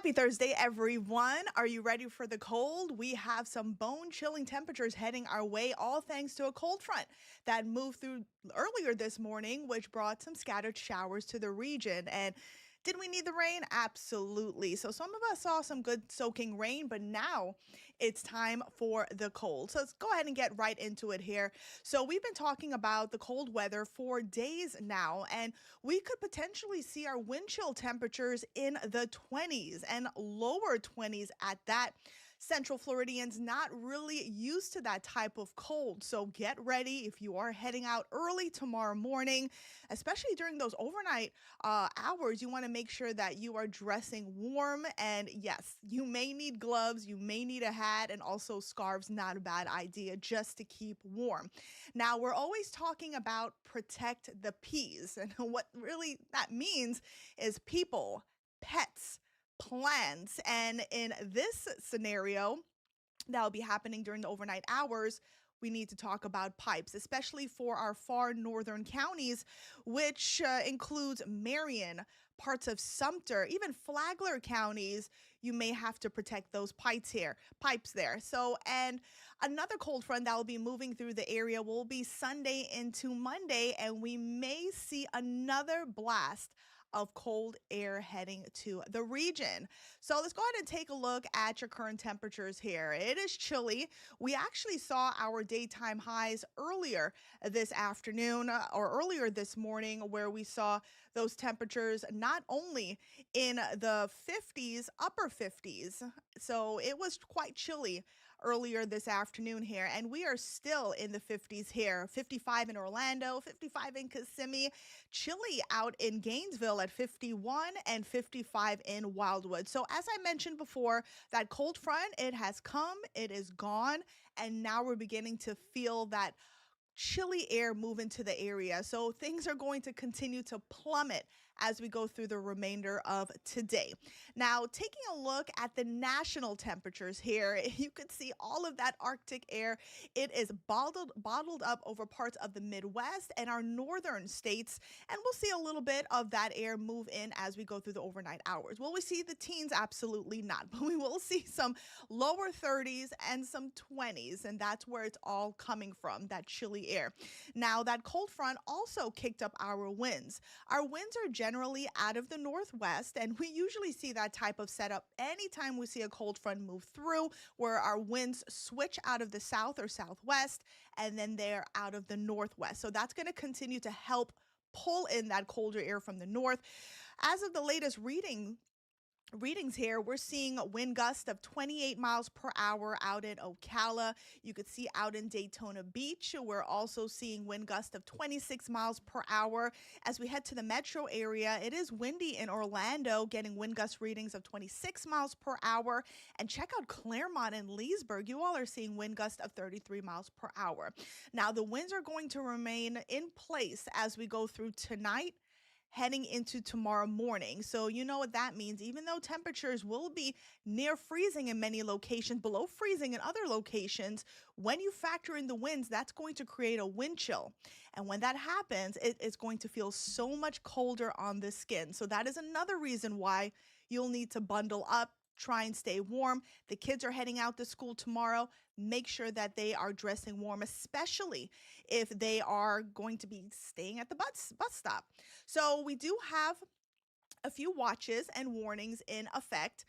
Happy Thursday, everyone. Are you ready for the cold? We have some bone chilling temperatures heading our way, all thanks to a cold front that moved through earlier this morning, which brought some scattered showers to the region. And did we need the rain? Absolutely. So some of us saw some good soaking rain, but now it's time for the cold. So let's go ahead and get right into it here. So we've been talking about the cold weather for days now, and we could potentially see our wind chill temperatures in the 20s and lower 20s at that. Central Floridians not really used to that type of cold. So get ready if you are heading out early tomorrow morning, especially during those overnight hours. You want to make sure that you are dressing warm. And yes, you may need gloves, you may need a hat, and also scarves. Not a bad idea just to keep warm. Now, we're always talking about protect the peas. And what really that means is people, pets, plants. And in this scenario, that'll be happening during the overnight hours, we need to talk about pipes, especially for our far northern counties, which includes Marion, parts of Sumter, even Flagler counties. You may have to protect those pipes there. So, and another cold front that will be moving through the area will be Sunday into Monday, and we may see another blast of cold air heading to the region. So let's go ahead and take a look at your current temperatures here. It is chilly. We actually saw our daytime highs earlier this afternoon or earlier this morning, where we saw those temperatures not only in the 50s, upper 50s. So it was quite chilly earlier this afternoon here, and we are still in the 50s here. 55 in Orlando, 55 in Kissimmee, chilly out in Gainesville at 51, and 55 in Wildwood. So as I mentioned before, that cold front, it has come, it is gone, and now we're beginning to feel that chilly air move into the area. So things are going to continue to plummet as we go through the remainder of today. Now, taking a look at the national temperatures here, you could see all of that Arctic air. It is bottled up over parts of the Midwest and our northern states, and we'll see a little bit of that air move in as we go through the overnight hours. Will we see the teens? Absolutely not, but we will see some lower 30s and some 20s, and that's where it's all coming from, that chilly air. Now, that cold front also kicked up our winds. Our winds are generally out of the northwest, and we usually see that type of setup anytime we see a cold front move through, where our winds switch out of the south or southwest, and then they're out of the northwest. So that's going to continue to help pull in that colder air from the north. As of the latest readings here, we're seeing a wind gust of 28 miles per hour out in Ocala. You could see out in Daytona Beach, we're also seeing wind gust of 26 miles per hour. As we head to the metro area, it is windy in Orlando, getting wind gust readings of 26 miles per hour. And check out Claremont and Leesburg. You all are seeing wind gust of 33 miles per hour. Now, the winds are going to remain in place as we go through tonight, heading into tomorrow morning. So you know what that means. Even though temperatures will be near freezing in many locations, below freezing in other locations, when you factor in the winds, that's going to create a wind chill. And when that happens, it is going to feel so much colder on the skin. So that is another reason why you'll need to bundle up, try and stay warm. The kids are heading out to school tomorrow. Make sure that they are dressing warm, especially if they are going to be staying at the bus stop. So we do have a few watches and warnings in effect.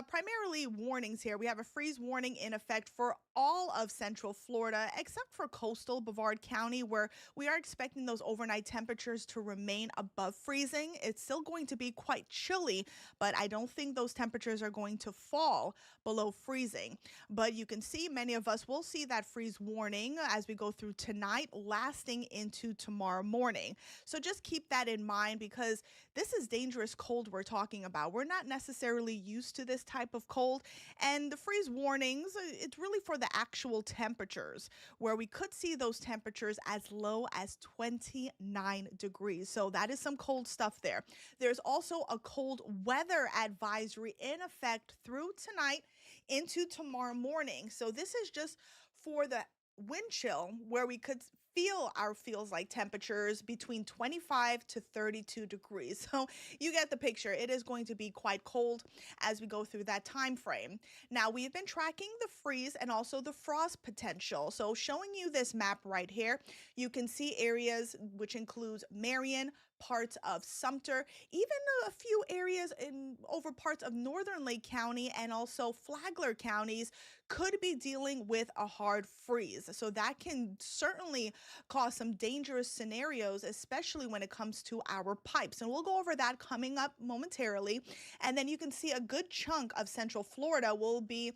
Primarily warnings here. We have a freeze warning in effect for all of Central Florida, except for coastal Brevard County, where we are expecting those overnight temperatures to remain above freezing. It's still going to be quite chilly, but I don't think those temperatures are going to fall below freezing. But you can see many of us will see that freeze warning as we go through tonight, lasting into tomorrow morning. So just keep that in mind, because this is dangerous cold we're talking about. We're not necessarily used to this type of cold, and the freeze warnings, it's really for the actual temperatures, where we could see those temperatures as low as 29 degrees. So that is some cold stuff there. There's also a cold weather advisory in effect through tonight into tomorrow morning. So this is just for the wind chill where we could feel our feels like temperatures between 25 to 32 degrees. So you get the picture. It is going to be quite cold as we go through that time frame. Now, we've been tracking the freeze and also the frost potential. So showing you this map right here, you can see areas which includes Marion, parts of Sumter, even a few areas in over parts of northern Lake County and also Flagler counties could be dealing with a hard freeze. So that can certainly cause some dangerous scenarios, especially when it comes to our pipes. And we'll go over that coming up momentarily. And then you can see a good chunk of Central Florida will be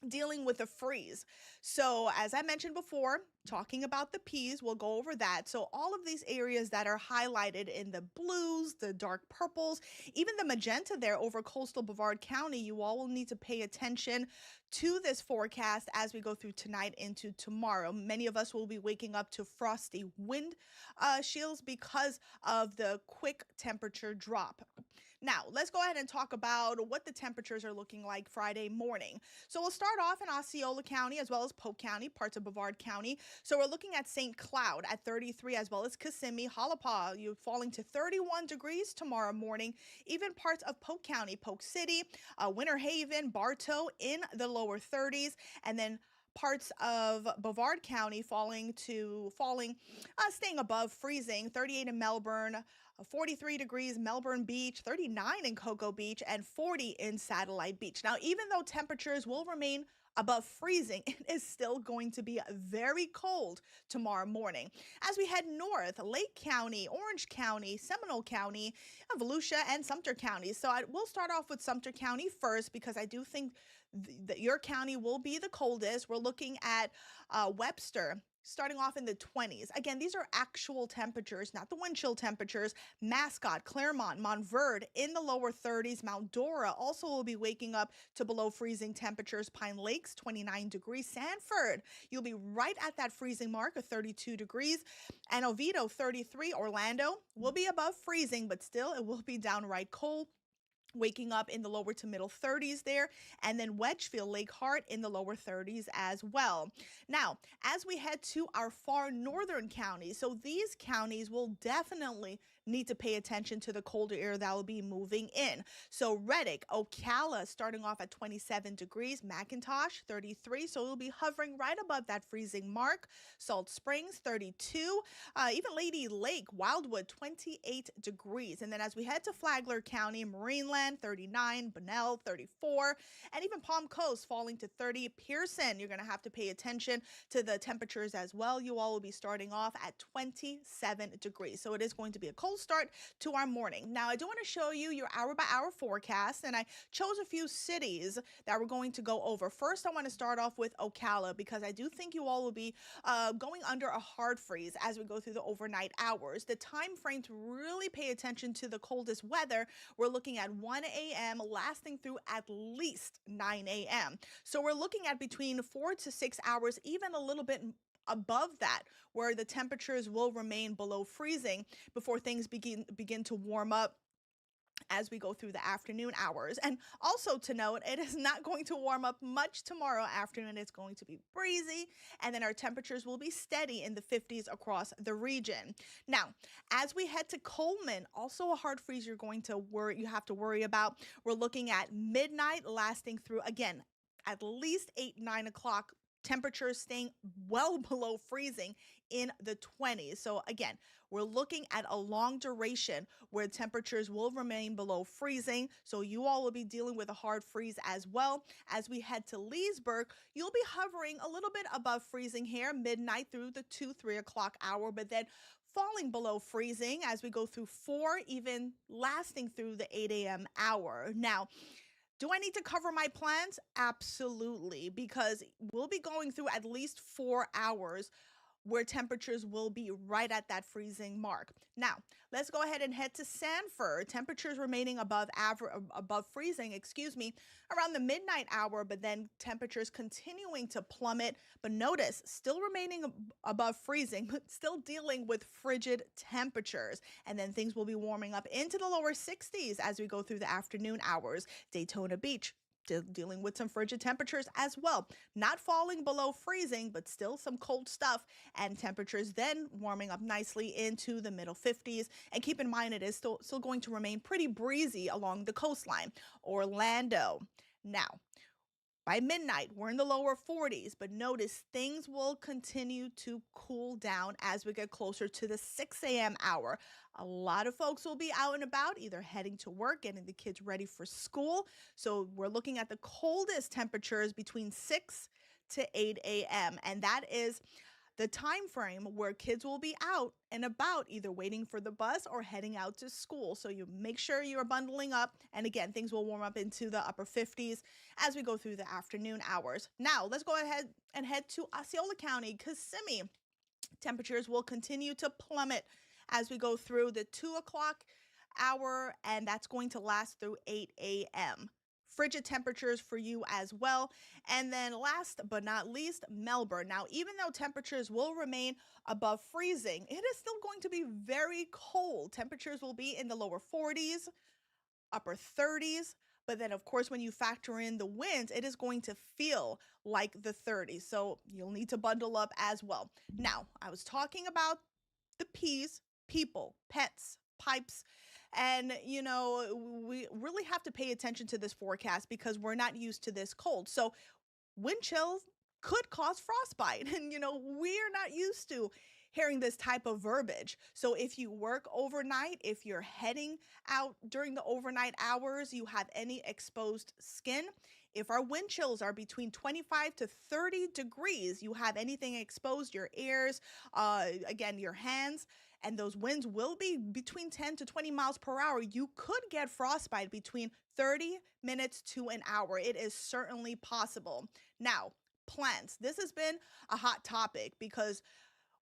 dealing with a freeze. So, as I mentioned before, talking about the P's, we'll go over that. So, all of these areas that are highlighted in the blues, the dark purples, even the magenta there over coastal Brevard County, you all will need to pay attention to this forecast as we go through tonight into tomorrow. Many of us will be waking up to frosty wind shields because of the quick temperature drop. Now, let's go ahead and talk about what the temperatures are looking like Friday morning. So we'll start off in Osceola County as well as Polk County, parts of Brevard County. So we're looking at St. Cloud at 33 as well as Kissimmee, Halapaugh, you falling to 31 degrees tomorrow morning. Even parts of Polk County, Polk City, Winter Haven, Bartow in the lower 30s, and then parts of Brevard County staying above freezing. 38 in Melbourne, 43 degrees Melbourne Beach, 39 in Cocoa Beach, and 40 in Satellite Beach. Now, even though temperatures will remain above freezing, it is still going to be very cold tomorrow morning. As we head north, Lake County, Orange County, Seminole County, Volusia, and Sumter County. So we'll start off with Sumter County first because I do think that your county will be the coldest. We're looking at Webster, starting off in the 20s. Again, these are actual temperatures, not the wind chill temperatures. Mascot, Claremont, Montverde in the lower 30s. Mount Dora also will be waking up to below freezing temperatures. Pine Lakes, 29 degrees. Sanford, you'll be right at that freezing mark of 32 degrees. And Oviedo, 33. Orlando will be above freezing, but still it will be downright cold, waking up in the lower to middle 30s there, and then Wedgefield, Lake Hart in the lower 30s as well. Now, as we head to our far northern counties, so these counties will definitely need to pay attention to the colder air that will be moving in. So Reddick, Ocala starting off at 27 degrees, McIntosh 33, so we'll be hovering right above that freezing mark. Salt Springs 32, even Lady Lake, Wildwood 28 degrees. And then as we head to Flagler County, Marineland 39, Bunnell 34, and even Palm Coast falling to 30. Pearson, you're going to have to pay attention to the temperatures as well. You all will be starting off at 27 degrees. So it is going to be a cold start to our morning. Now, I do want to show you your hour by hour forecast, and I chose a few cities that we're going to go over. First, I want to start off with Ocala because I do think you all will be going under a hard freeze as we go through the overnight hours. The time frame to really pay attention to the coldest weather, we're looking at 1 a.m. lasting through at least 9 a.m. So we're looking at between 4 to 6 hours, even a little bit above that, where the temperatures will remain below freezing before things begin to warm up as we go through the afternoon hours. And also to note, it is not going to warm up much tomorrow afternoon. It's going to be breezy, and then our temperatures will be steady in the 50s across the region. Now, as we head to Coleman, also a hard freeze you have to worry about. We're looking at midnight lasting through, again, at least 8, 9 o'clock. Temperatures staying well below freezing in the 20s. So again, we're looking at a long duration where temperatures will remain below freezing. So you all will be dealing with a hard freeze as well. As we head to Leesburg, you'll be hovering a little bit above freezing here, midnight through the 2, 3 o'clock hour, but then falling below freezing as we go through 4, even lasting through the 8 a.m. hour. Now, do I need to cover my plants? Absolutely, because we'll be going through at least 4 hours where temperatures will be right at that freezing mark. Now, let's go ahead and head to Sanford. Temperatures remaining above freezing, around the midnight hour, but then temperatures continuing to plummet. But notice, still remaining above freezing, but still dealing with frigid temperatures. And then things will be warming up into the lower 60s as we go through the afternoon hours. Daytona Beach, dealing with some frigid temperatures as well. Not falling below freezing, but still some cold stuff, and temperatures then warming up nicely into the middle 50s. And keep in mind, it is still going to remain pretty breezy along the coastline. Orlando. Now, by midnight, we're in the lower 40s, but notice things will continue to cool down as we get closer to the 6 a.m. hour. A lot of folks will be out and about, either heading to work, getting the kids ready for school. So we're looking at the coldest temperatures between 6 to 8 a.m. And that is the time frame where kids will be out and about, either waiting for the bus or heading out to school. So you make sure you're bundling up. And again, things will warm up into the upper 50s as we go through the afternoon hours. Now, let's go ahead and head to Osceola County, Kissimmee. Temperatures will continue to plummet as we go through the 2 o'clock hour, and that's going to last through 8 a.m. Frigid temperatures for you as well. And then last but not least, Melbourne. Now, even though temperatures will remain above freezing, it is still going to be very cold. Temperatures will be in the lower 40s, upper 30s. But then, of course, when you factor in the winds, it is going to feel like the 30s. So you'll need to bundle up as well. Now, I was talking about the P's, people, pets, pipes. And, we really have to pay attention to this forecast because we're not used to this cold. So wind chills could cause frostbite. And, we're not used to hearing this type of verbiage. So if you work overnight, if you're heading out during the overnight hours, you have any exposed skin, if our wind chills are between 25 to 30 degrees, you have anything exposed, your ears, again, your hands, and those winds will be between 10 to 20 miles per hour, you could get frostbite between 30 minutes to an hour. It is certainly possible. Now, plants. This has been a hot topic because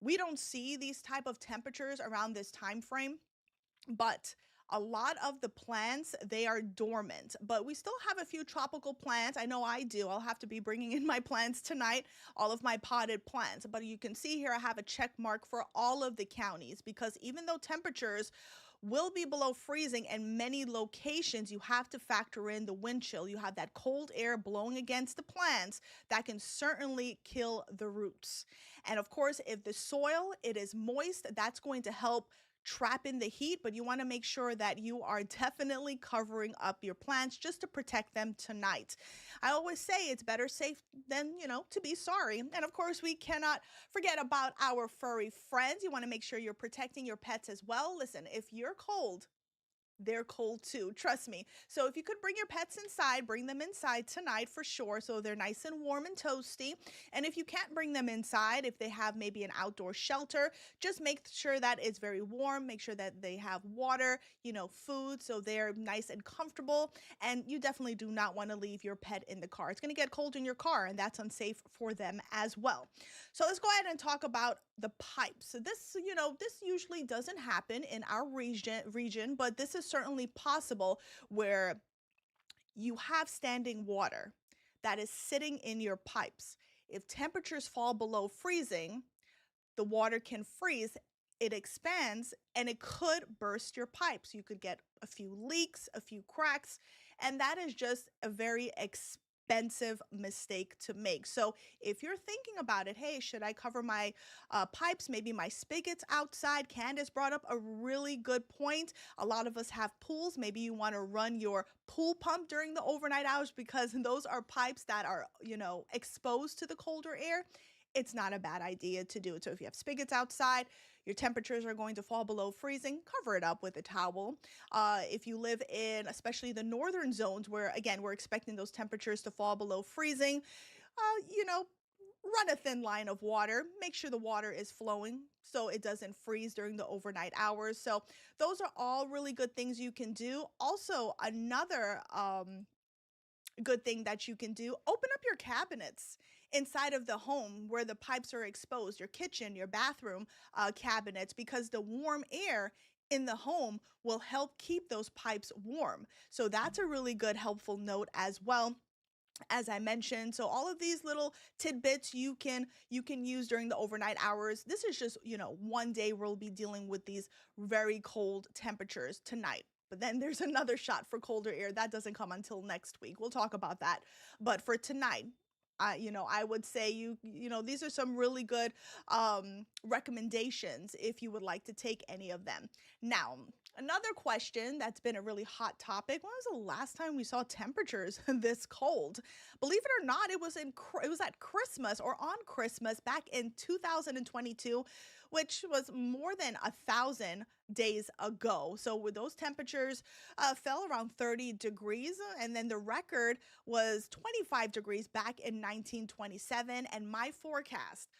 we don't see these type of temperatures around this time frame, but a lot of the plants, they are dormant, but we still have a few tropical plants. I know I do. I'll have to be bringing in my plants tonight, all of my potted plants. But you can see here I have a check mark for all of the counties because even though temperatures will be below freezing in many locations, you have to factor in the wind chill. You have that cold air blowing against the plants that can certainly kill the roots. And of course, if the soil, it is moist, that's going to help trap in the heat, but you want to make sure that you are definitely covering up your plants just to protect them tonight. I always say it's better safe than, to be sorry. And of course, we cannot forget about our furry friends. You want to make sure you're protecting your pets as well. Listen, if you're cold, they're cold too, trust me. So if you could bring your pets inside, bring them inside tonight for sure, so they're nice and warm and toasty. And if you can't bring them inside, if they have maybe an outdoor shelter, just make sure that it's very warm. Make sure that they have water, food, so they're nice and comfortable. And you definitely do not want to leave your pet in the car. It's going to get cold in your car, and that's unsafe for them as well. So let's go ahead and talk about the pipes. So this usually doesn't happen in our region, but this is certainly possible where you have standing water that is sitting in your pipes. If temperatures fall below freezing, the water can freeze, it expands, and it could burst your pipes. You could get a few leaks, a few cracks, and that is just a very expensive mistake to make. So if you're thinking about it, hey, should I cover my pipes, maybe my spigots outside? Candace brought up a really good point. A lot of us have pools. Maybe you want to run your pool pump during the overnight hours because those are pipes that are, exposed to the colder air. It's not a bad idea to do it. So if you have spigots outside, your temperatures are going to fall below freezing, cover it up with a towel. If you live in, especially the northern zones where, again, we're expecting those temperatures to fall below freezing, run a thin line of water. Make sure the water is flowing so it doesn't freeze during the overnight hours. So those are all really good things you can do. Also, another good thing that you can do, open up your cabinets inside of the home where the pipes are exposed, your kitchen, your bathroom cabinets, because the warm air in the home will help keep those pipes warm. So that's a really good helpful note as well, as I mentioned. So all of these little tidbits you can use during the overnight hours. This is just, one day we'll be dealing with these very cold temperatures tonight. But then there's another shot for colder air that doesn't come until next week. We'll talk about that. But for tonight, I would say these are some really good recommendations if you would like to take any of them. Now, another question that's been a really hot topic. When was the last time we saw temperatures this cold? Believe it or not, it was at Christmas or on Christmas back in 2022, which was more than 1,000 days ago. So with those temperatures fell around 30 degrees, and then the record was 25 degrees back in 1927. And my forecast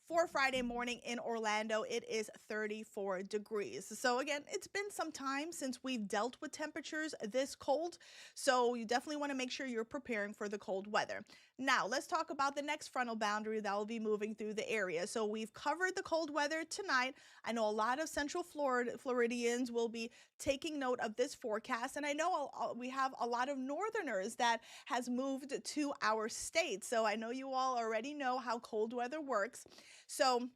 for Friday morning in Orlando, it is 34 degrees. So again, it's been some time since we've dealt with temperatures this cold. So you definitely want to make sure you're preparing for the cold weather. Now, let's talk about the next frontal boundary that will be moving through the area. So we've covered the cold weather tonight. I know a lot of Central Floridians will be taking note of this forecast. And I know we have a lot of Northerners that has moved to our state. So I know you all already know how cold weather works. So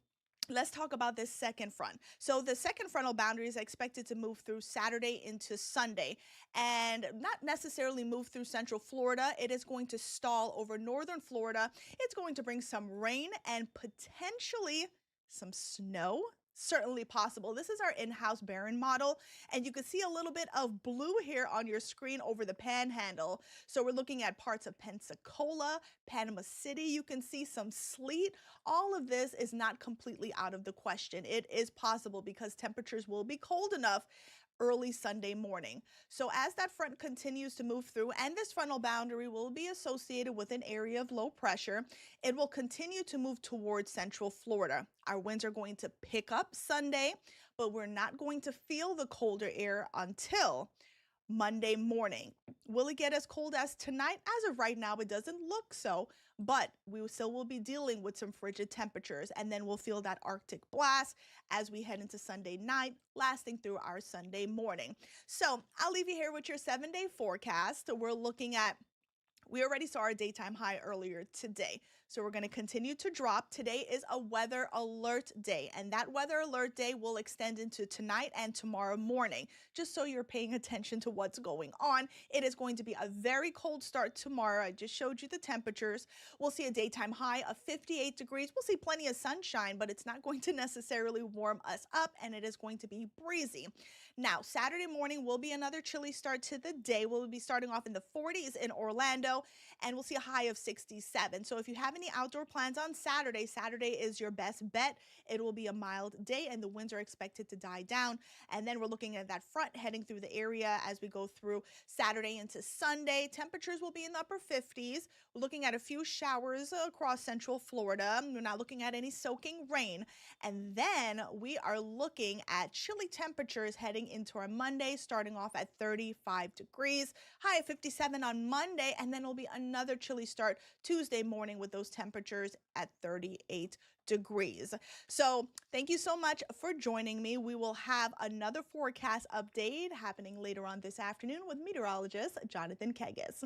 let's talk about this second front. So the second frontal boundary is expected to move through Saturday into Sunday and not necessarily move through Central Florida. It is going to stall over Northern Florida. It's going to bring some rain and potentially some snow. Certainly possible. This is our in-house Barron model, and you can see a little bit of blue here on your screen over the panhandle. So we're looking at parts of Pensacola, Panama City. You can see some sleet. All of this is not completely out of the question. It is possible because temperatures will be cold enough early Sunday morning. So as that front continues to move through, and this frontal boundary will be associated with an area of low pressure, it will continue to move towards Central Florida. Our winds are going to pick up Sunday, but we're not going to feel the colder air until Monday morning. Will it get as cold as tonight? As of right now, it doesn't look so, but we still will be dealing with some frigid temperatures, and then we'll feel that Arctic blast as we head into Sunday night, lasting through our Sunday morning. So I'll leave you here with your 7-day forecast. We already saw our daytime high earlier today. So we're going to continue to drop. Today is a weather alert day, and that weather alert day will extend into tonight and tomorrow morning, just so you're paying attention to what's going on. It is going to be a very cold start tomorrow. I just showed you the temperatures. We'll see a daytime high of 58 degrees. We'll see plenty of sunshine, but it's not going to necessarily warm us up, and it is going to be breezy. Now, Saturday morning will be another chilly start to the day. We'll be starting off in the 40s in Orlando, and we'll see a high of 67. So if you have any outdoor plans on Saturday, Saturday is your best bet. It will be a mild day, and the winds are expected to die down. And then we're looking at that front heading through the area as we go through Saturday into Sunday. Temperatures will be in the upper 50s. We're looking at a few showers across Central Florida. We're not looking at any soaking rain. And then we are looking at chilly temperatures heading into our Monday, starting off at 35 degrees, high of 57 on Monday, and then it'll be another chilly start Tuesday morning with those temperatures at 38 degrees. So thank you so much for joining me. We will have another forecast update happening later on this afternoon with meteorologist Jonathan Kegas.